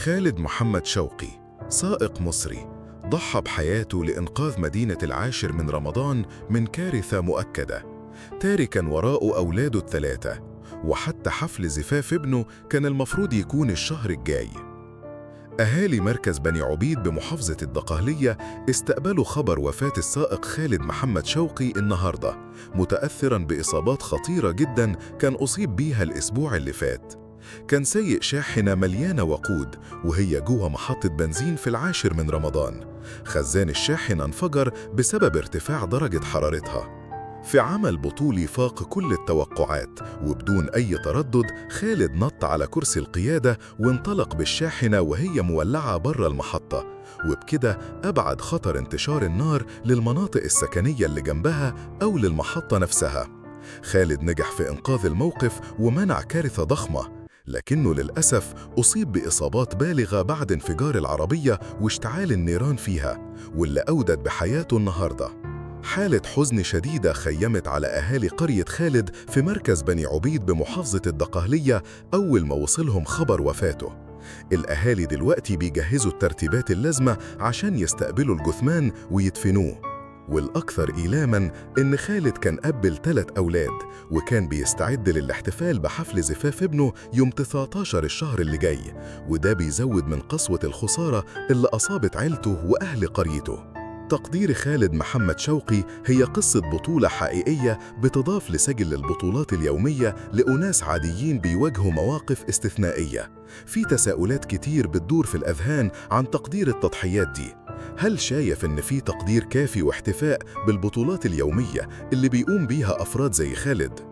خالد محمد شوقي سائق مصري ضحى بحياته لإنقاذ مدينة العاشر من رمضان من كارثة مؤكدة، تاركاً وراءه أولاده الثلاثة، وحتى حفل زفاف ابنه كان المفروض يكون الشهر الجاي. أهالي مركز بني عبيد بمحافظة الدقهلية استقبلوا خبر وفاة السائق خالد محمد شوقي النهاردة، متأثراً بإصابات خطيرة جداً كان أصيب بيها الأسبوع اللي فات. كان سايق شاحنة مليانة وقود وهي جوه محطة بنزين في العاشر من رمضان. خزان الشاحنة انفجر بسبب ارتفاع درجة حرارتها. في عمل بطولي فاق كل التوقعات، وبدون أي تردد خالد نط على كرسي القيادة وانطلق بالشاحنة وهي مولعة بره المحطة، وبكده أبعد خطر انتشار النار للمناطق السكنية اللي جنبها أو للمحطة نفسها. خالد نجح في إنقاذ الموقف ومنع كارثة ضخمة، لكنه للأسف أصيب بإصابات بالغة بعد انفجار العربية واشتعال النيران فيها، واللي أودت بحياته النهاردة. حالة حزن شديدة خيمت على أهالي قرية خالد في مركز بني عبيد بمحافظة الدقهلية أول ما وصلهم خبر وفاته. الأهالي دلوقتي بيجهزوا الترتيبات اللازمة عشان يستقبلوا الجثمان ويدفنوه. والأكثر إيلاماً إن خالد كان أب ل3 أولاد، وكان بيستعد للاحتفال بحفل زفاف ابنه يوم 19 الشهر اللي جاي، وده بيزود من قسوة الخسارة اللي أصابت عيلته وأهل قريته. تقدير خالد محمد شوقي هي قصة بطولة حقيقية بتضاف لسجل البطولات اليومية لأناس عاديين بيواجهوا مواقف استثنائية. في تساؤلات كتير بتدور في الأذهان عن تقدير التضحيات دي. هل شايف إن في تقدير كافي واحتفاء بالبطولات اليومية اللي بيقوم بيها أفراد زي خالد؟